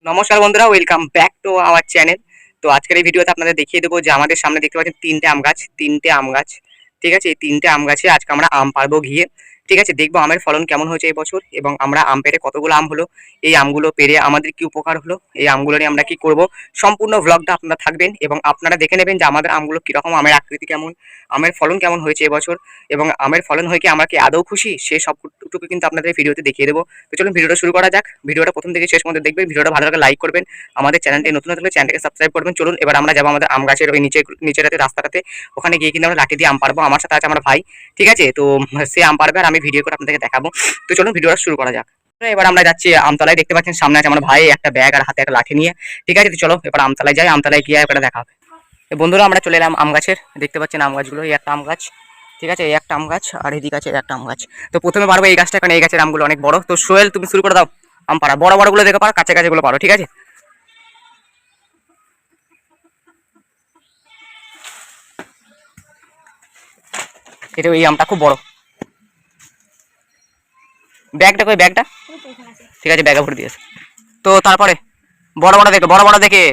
নমস্কার বন্ধুরা, welcome back to our channel. তো আজকের এই ভিডিওতে আপনাদের দেখিয়ে দেবো যে আমাদের সামনে দেখতে পাচ্ছেন তিনটে আম গাছ। ঠিক আছে, এই তিনটে আম গাছে আজকে আমরা আম পারবো গিয়ে। ঠিক আছে, দেখবো আমের ফলন কেমন হয়েছে এই বছর এবং আমরা আম পেড়ে কতগুলো আম হলো, এই আমগুলো পেড়ে আমাদের কি উপকার হলো, এই আমগুলো নিয়ে আমরা কি করব। সম্পূর্ণ ভ্লগটা আপনারা থাকবেন এবং আপনারা দেখে নেবেন যে আমাদের আমগুলো কিরকম, আমের আকৃতি কেমন, আমের ফলন কেমন হয়েছে এবছর এবং আমের ফলন হয়ে কি আমরা কি আদৌ খুশি, সে সবটুকু কিন্তু আপনাদের ভিডিওতে দেখিয়ে দেবো। তো চলুন ভিডিওটা শুরু করা যাক। ভিডিওটা প্রথম থেকে শেষ পর্যন্ত দেখবেন। ভিডিওটা ভালো লাগে লাইক করবেন, আমাদের চ্যানেলটি নতুন হলে চ্যানেলটাকে সাবস্ক্রাইব করবেন। চলুন এবার আমরা যাবো আমাদের আম গাছের ওই নিচেরাতে রাস্তাটাতে, ওখানে গিয়ে কিন্তু আমরা লাঠি দিয়ে আম পারবো। আমার সাথে আছে আমার ভাই। ঠিক আছে, তো সে আম পারবে আর আমি ভিডিও করে আপনাদেরকে দেখাবো। তো চলুন ভিডিওটা শুরু করা যাক। এবার আমরা যাচ্ছি আমতলায়। দেখতে পাচ্ছেন সামনে আছে আমার ভাই একটা ব্যাগ আর হাতে একটা লাঠি নিয়ে। ঠিক আছে, তো চলো এবার আমতলায় যাই, আমতলায় গিয়ে এবার দেখা হবে। বন্ধুরা আমরা চলে এলাম আম গাছের। দেখতে পাচ্ছেন আম গাছগুলো, এই একটা আম গাছ, ঠিক আছে, এই একটা আম গাছ আর এদিকে আছে একটা আম গাছ। তো প্রথমে পারবো এই গাছটা, কারণ এই গাছের আমগুলো অনেক বড়। তো সোহেল তুমি শুরু করে দাও আম পাড়া। বড় বড়গুলো দেখে পারো, কাছে কাছেগুলো পারো। ঠিক আছে, এটা এই আমটা খুব বড়। ব্যাগটা কই, ব্যাগটা? ঠিক আছে, ব্যাগে ভরে দিয়েছে। তো তারপরে বড় বড় দেখে, বড় বড় দেখে,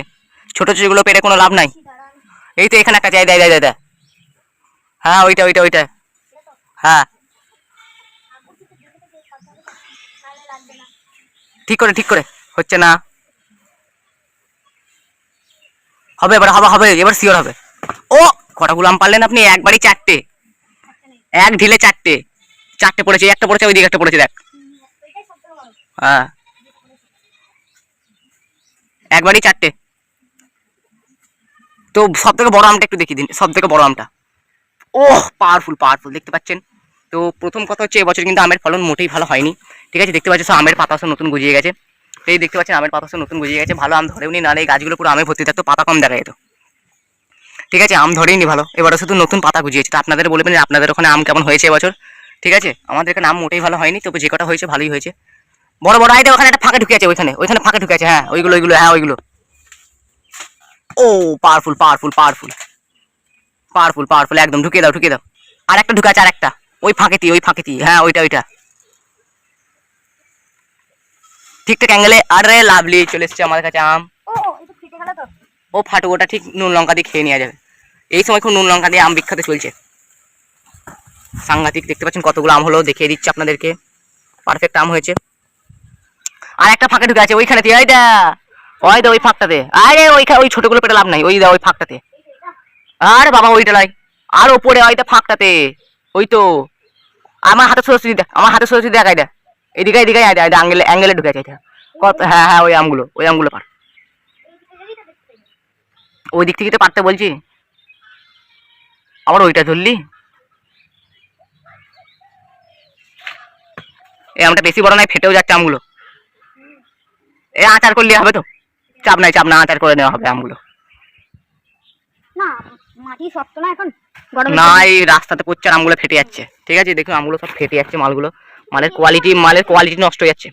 ছোট ছোটগুলো পেটে কোনো লাভ নাই। এই তো এখানে একটা চাই, দেয় দেয় দেয়। হ্যাঁ ওইটা ওইটা ওইটা, হ্যাঁ ঠিক করে ঠিক করে, হচ্ছে না। হবে এবার, হবে হবে এবার, শিওর হবে। ও কটাগুলো আম পারলেন আপনি? একবারই চারটে, এক ঢিলে চারটে। চারটে পড়েছে, একটা পড়েছে ওইদিকে, একটা পড়েছে দেখ। হ্যাঁ একবারই চারটে। তো সব থেকে বড় আমটা একটু দেখিয়ে দিন, সব থেকে বড় আমটা। ওহ পাওয়ারফুল পাওয়ারফুল, দেখতে পাচ্ছেন। তো প্রথম কথা হচ্ছে এবছর কিন্তু আমের ফলন মোটেই ভালো হয়নি। ঠিক আছে, দেখতে পাচ্ছেন সব আমের পাতা সব নতুন গজিয়ে গেছে। এই দেখতে পাচ্ছেন আমের পাতা সব নতুন গজিয়ে গেছে, ভালো আম ধরেও নি, নাহলে এই গাছগুলো পুরো আমে ভর্তি থাকতো, পাতা কম দেখা যেত। ঠিক আছে, আম ধরেই নি ভালো, এবারে শুধু নতুন পাতা গজিয়েছে। তো আপনাদের বলবেন যে আপনাদের ওখানে আম কেমন হয়েছে এবছর। ঠিক আছে, আমাদের এখানে আম মোটেই ভালো হয়নি, তবে যে কটা হয়েছে ভালোই হয়েছে। বড় বড় আইটা ওখানে একটা ফাঁকে ঢুকে আছে, ওইখানে ওইখানে ফাঁকে ঢুকে আছে। হ্যাঁ ওইগুলো ওইগুলো, হ্যাঁ ওইগুলো। ও powerful powerful powerful powerful powerful, একদম ঢুকিয়ে দাও ঢুকিয়ে দাও। আর একটা ঢুকে আছে, আর একটা ওই ফাঁকেতি, ওই ফাঁকেতি, হ্যাঁ ওইটা ওইটা ঠিকঠাক অ্যাঙ্গেলে। আরে লাভলি, চলে এসছে আমাদের কাছে আম। ও ফাটু, ওটা ঠিক নুন লঙ্কা দিয়ে খেয়ে নেওয়া যাবে। এই সময় খুব নুন লঙ্কা দিয়ে আম বিখ্যাত চলছে, সাংঘাতিক। দেখতে পাচ্ছেন কতগুলো আম হলো, দেখিয়ে দিচ্ছি আপনাদেরকে। পারফেক্ট আম হয়েছে। আর একটা ফাঁকে ঢুকে আছে ওইখানে, ওইটা ওই দা ওই ফাঁকটাতে। আরে ওইখানে ওই ছোটগুলো পেটে লাভ নাই, ওই দা ওই ফাঁকটাতে। আরে বাবা ওইটা লাই, আর ওপরে ওইটা ফাঁকটাতে। ওই তো আমার হাতে সরস্বতী দেখ, আমার হাতে সরস্বতী দেখ, আইডা এদিকে এদিকে অ্যাঙ্গেলে অ্যাঙ্গেলে ঢুকে আছে এটা। কত, হ্যাঁ হ্যাঁ ওই আমগুলো, ওই আমগুলো পার। ওই দিক থেকে তো পারতে বলছি, আবার ওইটা ধরলি। এই আমটা বেশি বড় নাই, ফেটেও যাচ্ছে আমগুলো। এ আচার করলে হবে তো, চাপ নাই চাপ না, আচার করে নেওয়া হবে আমগুলো। না মাটি শক্ত না এখন, না এই রাস্তাতে পড়ছে আর আমগুলো ফেটে যাচ্ছে। ঠিক আছে দেখুন আমগুলো সব ফেটে যাচ্ছে, মালগুলো, মালের কোয়ালিটি নষ্ট হয়ে যাচ্ছে।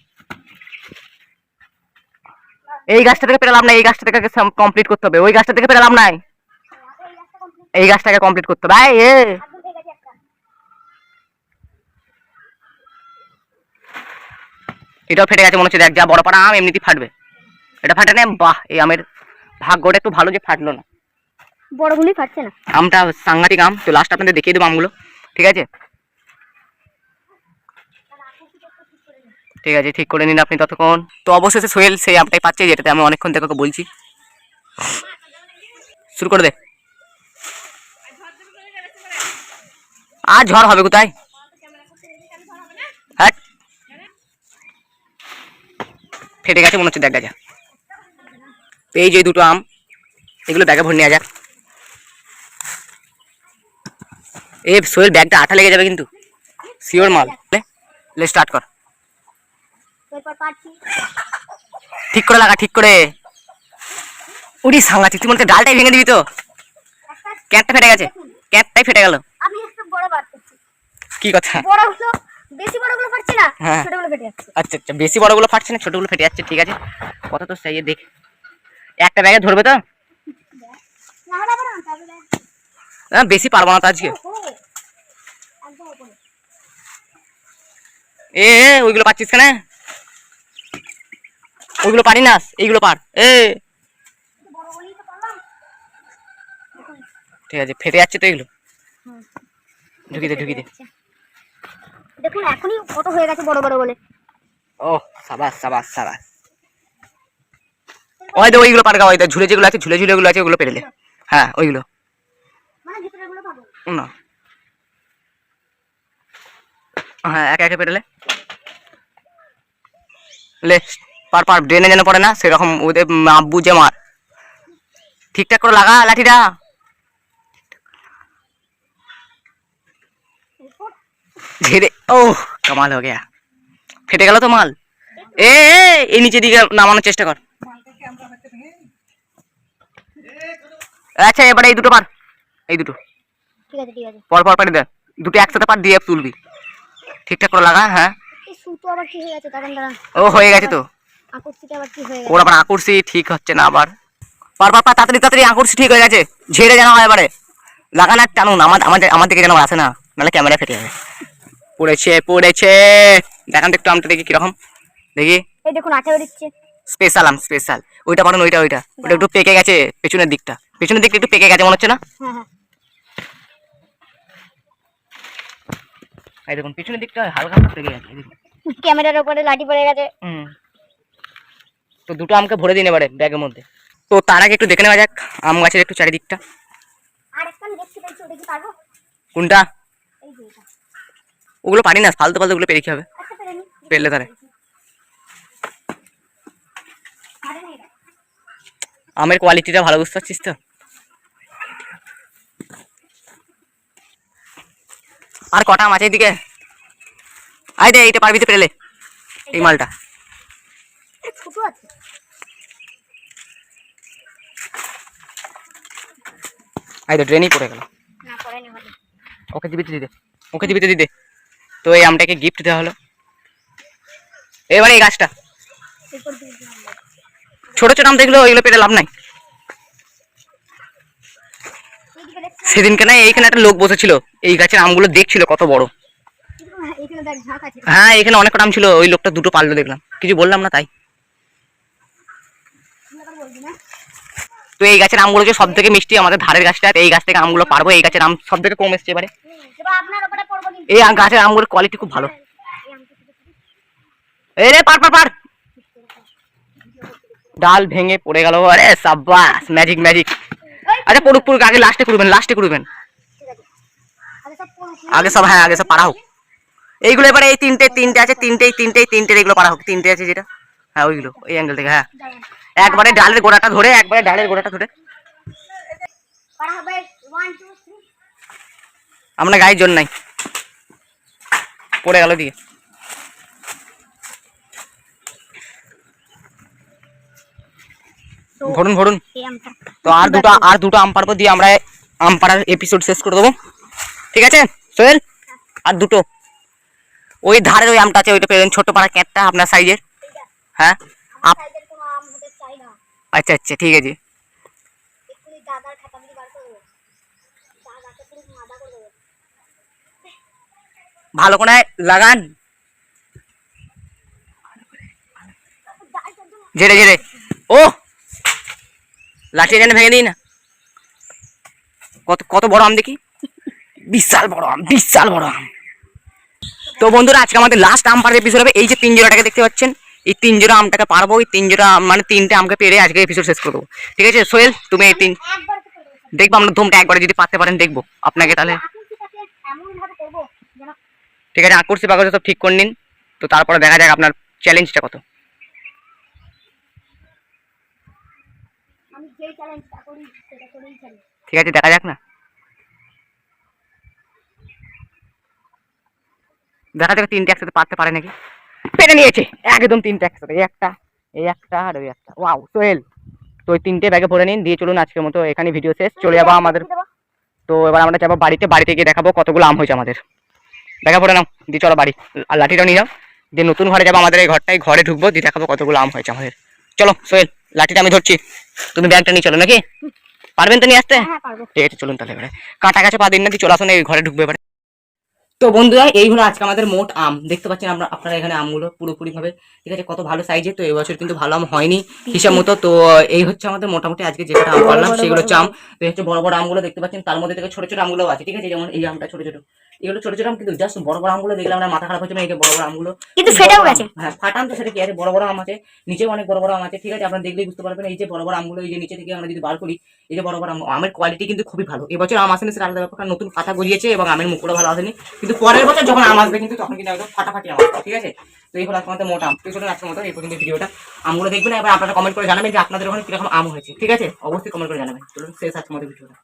এই গাছটা থেকে পেরে লাভ নাই, এই গাছটা থেকে কমপ্লিট করতে হবে। ওই গাছটা থেকে পেরে লাভ নাই, এই গাছটাকে কমপ্লিট করতে হবে। এ এটাও ফেটে গেছে মনে হচ্ছে, দেখ যা বড় পাড়া আম এমনিতেই ফাটবে, এটা ফাটে না। বাহ, এই আমের ভাগ্যটা একটু ভালো যে ফাটলো না, বড়গুলি ফাটছে না। আমটা সাংঘাতিক আম। তো লাস্ট আপনাদের দেখিয়ে দেবো আমগুলো। ঠিক আছে ঠিক আছে, ঠিক করে নিন আপনি ততক্ষণ। তো অবশেষে সোহেল সেই আমটাই পাচ্ছে, যেটাতে আমি অনেকক্ষণ থেকে ওকে বলছি। শুরু করে দে। আর ঝড় হবে কোথায়, হ্যাঁ ফেটে গেছে মনে হচ্ছে, দেখ গেছে। এই যে দুটো আম, এগুলো ব্যাগে ভরে নেওয়া যাক। এ সোহেল ব্যাগটা আঠা লেগে যাবে কিন্তু, শিওর মাল। লে স্টার্ট কর, ঠিক করে লাগা, ঠিক করে। উড়ি সাংঘাতিক, তুই মনে হচ্ছে ডালটাই ভেঙে দিবি তো। ক্যাটটা ফেটে গেছে, ক্যাটটাই ফেটে গেল। আমি একটু বড় বার করছি, কি কথা? বড়গুলো বেশি বড়গুলো ফাটছে না, হ্যাঁ ছোটগুলো ফেটে যাচ্ছে। আচ্ছা আচ্ছা, বেশি বড়গুলো ফাটছে না, ছোটগুলো ফেটে যাচ্ছে। ঠিক আছে, কত তো চাইয়ে দেখ, একটা ব্যাগে ধরবে তো। না না না তাহলে বেশি পারবো না তো আজকে। একদম উপরে। এ ওইগুলো পাচ্ছিস কেন? ওইগুলো পারি না, এইগুলো পার। বড় বলেই তো পারলাম। দেখুন। ঠিক আছে, ফেটে যাচ্ছে তো এগুলো। হুম। ঢুকি দে, ঢুকি দে। দেখুন এখনই কত হয়ে গেছে বড় বড় বলে। ও সাবাস সাবাস সাবাস। ওই দে ওইগুলো পার গা, ওই দে ঝুলে যেগুলো আছে, ঝুলে ঝুলে গুলো আছে ওগুলো পেরেলে। হ্যাঁ ওইগুলো মানে ভিতরে গুলো পাবো। না, হ্যাঁ একে একে পেরেলে লে। পার পার, ড্রেনে যেন পড়ে না সেরকম, ওদের আব্বু যে মার। ঠিকঠাক করে লাগা লাঠিটা। ধীরে, ও কামাল হয়ে গেয়া। ফেটে গেল তো মাল। এই নিচে দিকে নামানোর চেষ্টা কর। আচ্ছা এবারে এই দুটো পার, এই দুটো ঠিক আছে ঠিক আছে। পর পর পারি দে, দুটো একসাথে পার দিয়ে তুলবি। ঠিকঠাক করে লাগা। হ্যাঁ এই সুতো আবার কি হয়ে গেছে, দাঁড়ান দাঁড়ান। ও হয়ে গেছে তো। আকর্ষিতে আবার কি হয়ে ওর গেছে? আবার আকর্ষি ঠিক হচ্ছে না আবার। পার পার পার, তাড়াতাড়ি তাড়াতাড়ি, আকর্ষি ঠিক হয়ে গেছে। ঝেড়ে যেন হয় এবারে। লাগান আর টানুন, আমার দিকে যেন আসে না, নাহলে ক্যামেরা ফেটে যাবে। পড়েছে পড়েছে। দেখান তো একটু আমটা দেখি কিরকম, দেখি। এই দেখুন আঠা বেরোচ্ছে। স্পেশাল আম, স্পেশাল। ওইটা পারেন, ওইটা ওইটা ওটা একটু পেকে গেছে পেছনের দিকটা, পেছনের দিকটা একটু পেকে গেছে মনে হচ্ছে না? হ্যাঁ হ্যাঁ। এই দেখুন পেছনের দিকটা হালকা হালকা পেকে গেছে, এই দেখুন। ক্যামেরার উপরে লাঠি পড়ে গেছে। তো দুটো আমকে ভরে দিন এবারে ব্যাগের মধ্যে। তো তার আগে একটু দেখে নেওয়া যাক আম গাছের একটু চারিদিকটা। আর একটা আমি দেখছি পেয়েছি, ওটা কি পারবো? কোনটা? এই যে এটা। ওগুলো পারি না, ফালতু ফালতু ওগুলো পেরে কি হবে? আচ্ছা পেরে নি। পেরলে তারে পারে না এটা। আমের কোয়ালিটিটা ভালো, বুঝতে পারছিস তো? আর কটা আম আছে এইদিকে? আই দে, এইটা পারবি তো পেরেলে, এই মালটা। এটা ছোট আছে। আই দে, ড্রেনই পড়ে গেল। না পড়ে নি ভালো। ওকে দিবিতে দিদে, ওকে দিবিতে দিদে। তো এই আমটাকে গিফট দেওয়া হলো। এবারে এই গাছটা এরপর দিয়ে দিলাম। ছোট ছোট আম দেখলো, ওইগুলো পেরে লাভ নাই। এইদিকে দেখছি। সেদিনকে না এইখানে একটা লোক বসেছিল, এই গাছের আমগুলো দেখছিল কত বড়। এখানে দেখ ঝাঁক আছে। হ্যাঁ এখানে অনেক কটা আম ছিল, ওই লোকটা দুটো পারলো দেখলাম, কিছু বললাম না তাই। তুই বলবি না? তো এই গাছের আমগুলো যে সব থেকে মিষ্টি আমাদের ধারের গাছটা, এই গাছ থেকে আমগুলো পারবো। এই গাছের আম সব থেকে কম এসছে এবারে। এবার আপনার উপরে পড়বো কিন্তু। এই গাছের আমগুলোর কোয়ালিটি খুব ভালো। এই আমটা ছোট ছোট। এই রে পার পার পার, ডাল ভেঙে পড়ে গেল। আরে সাব্বাস, ম্যাজিক ম্যাজিক। আচ্ছা পড়ুক পড়ুক, আগে লাস্টে করবেন, লাস্টে করবেন। ঠিক আছে। আগে সব পড়ুক। আগে সব, হ্যাঁ আগে সব পারা হোক। এইগুলো এবারে এই তিনটে আছে, তিনটে এগুলো পারা হোক। তিনটে আছে যেটা, হ্যাঁ ওইগুলো ওই অ্যাঙ্গেল থেকে। হ্যাঁ একবারে ডালের গোড়াটা ধরে, একবারে ডালের গোড়াটা ধরে। পড়া হবে 1 2 3। আমরা গায়ের জন্য নাই, পড়ে গেল দিয়ে। ভরুন ভরুন। এই আমটা। তো আর দুটো আম পারবো, দিয়ে আমরা আম পাড়ার এপিসোড শেষ করে দেবো। ঠিক আছে সোহেল? আর দুটো ওই ধারের ওই আমটা আছে, ওইটা পেলেন, ছোট পাড়া ক্যাটটা আপনার সাইজের। হ্যাঁ আমার সাইজের কোনো আম হতে চাই না। আচ্ছা আচ্ছা ঠিক আছে। এক্ষুনি দাদার খাতা দিয়ে বার করে দেবো। দাদাকে পুরো মাদা করে দেবো। ভালো করে লাগান, ঝেড়ে ঝেড়ে। ও লাঠি যেন ভেঙে দিই না। কত কত বড় আম দেখি, বিশাল বড় আম, বিশাল বড় আম। তো বন্ধুরা আজকে আমাদের লাস্ট আম পাড়ার এপিসোড হবে। এই যে 3 জোড়াটাকে দেখতে পাচ্ছেন, এই 3 জোড়া আমটাকে পারবো। এই 3 জোড়া মানে 3টে আমকে পেরে আজকে এপিসোড শেষ করবো। ঠিক আছে সোহেল, তুমি এই একবার তো করে দেবো। দেখবো, আমরা ধুমটা একবারে যদি পারতে পারেন দেখবো আপনাকে তাহলে। আকর্ষিতাকে এমন ভাবে করবো যেন ঠিক আছে, আকর্ষি বাগজ সব ঠিক করে নিন। তো তারপরে দেখা যাক আপনার চ্যালেঞ্জটা কত। আমি যেই চ্যালেঞ্জটা করি সেটা করেই ছাড়ি। ঠিক আছে দেখা যাক না, দেখা যাক 3টে একসাথে পারতে পারে নাকি। পেরে নিয়েছে একদম 3টে একসাথে, এই একটা আর ওই একটা। ওয়াও সোহেল, তো ওই 3টে ব্যাগে ভরে নিন, দিয়ে চলুন আজকের মতো এখানে ভিডিও শেষ, চলে যাবো আমাদের। তো এবার আমরা যাবো বাড়িতে, বাড়িতে গিয়ে দেখাবো কতগুলো আম হয়েছে আমাদের। ব্যাগে ভরে নাও, দিয়ে চলো বাড়ি। আর লাঠিটাও নিয়ে যাও, দিয়ে নতুন ঘরে যাবো আমাদের, এই ঘরটাই, ঘরে ঢুকবো, দিয়ে দেখাবো কতগুলো আম হয়েছে আমাদের। চলো সোহেল, লাঠিটা আমি ধরছি, তুমি ব্যাগটা নিয়ে চলো নাকি? পারবেন তো নিয়ে আসতে? হ্যাঁ পারবো। ঠিক আছে চলুন তাহলে এবারে। কাঁটা গাছে পা দিন না, দিয়ে চলে আসুন, এই ঘরে ঢুকবো এবারে। তো বন্ধুরা এই হলো আজকে আমাদের মোট আম, দেখতে পাচ্ছেন আমরা আপনারা এখানে আমগুলো পুরোপুরি ভাবে, ঠিক আছে, কত ভালো সাইজে। তো এবছর কিন্তু ভালো আম হয়নি হিসাব মতো। তো এই হচ্ছে আমাদের মোটামুটি আজকে যে কটা আম পারলাম সেগুলো হচ্ছে আম। তো এই হচ্ছে বড় বড় আমগুলো দেখতে পাচ্ছেন, তার মধ্যে থেকে ছোট ছোট আমগুলো আছে, ঠিক আছে, যেমন এই আমটা ছোট ছোট, এগুলো ছোট ছোট আম, কিন্তু জাস্ট বড় বড় আমগুলো দেখলে আমরা মাথা খারাপ হচ্ছে না। এই যে বড় বড় আমগুলো কিন্তু খুব বড় ফেটেও বড় আম। গেছে। হ্যাঁ, ফাটান তো সেটা কি আছে, বড় বড় আম আছে, নিচেও অনেক বড় বড় আম আছে, ঠিক আছে, আপনারা দেখলেই বুঝতে পারবেন। এই যে বড় বড় আমগুলো, এই যে নিচে থেকে আমরা যদি বার করি, এই যে বড় বড় আম, আমের কোয়ালিটি কিন্তু খুবই ভালো। এবছর আম আসেনি সেটা আলাদা ব্যাপার, কারণ নতুন পাতা গজিয়েছে এবং আমের মুকুটও ভালো আসেনি, কিন্তু পরের বছর যখন আম আসবে কিন্তু তখন কিন্তু একদম ফাটাফাটি আম আসবে, ঠিক আছে। তো এই হলো আজকে আমাদের মোট আম। তো চলুন আজকের মতো এই পর্যন্ত ভিডিওটা, আমগুলো দেখবেন, এবার আপনারা কমেন্ট করে জানাবেন যে আপনাদের ওখানে কিরকম আম হয়েছে, ঠিক আছে, অবশ্যই কমেন্ট করে জানাবেন। চলুন শেষ আজকের মতো ভিডিওটা।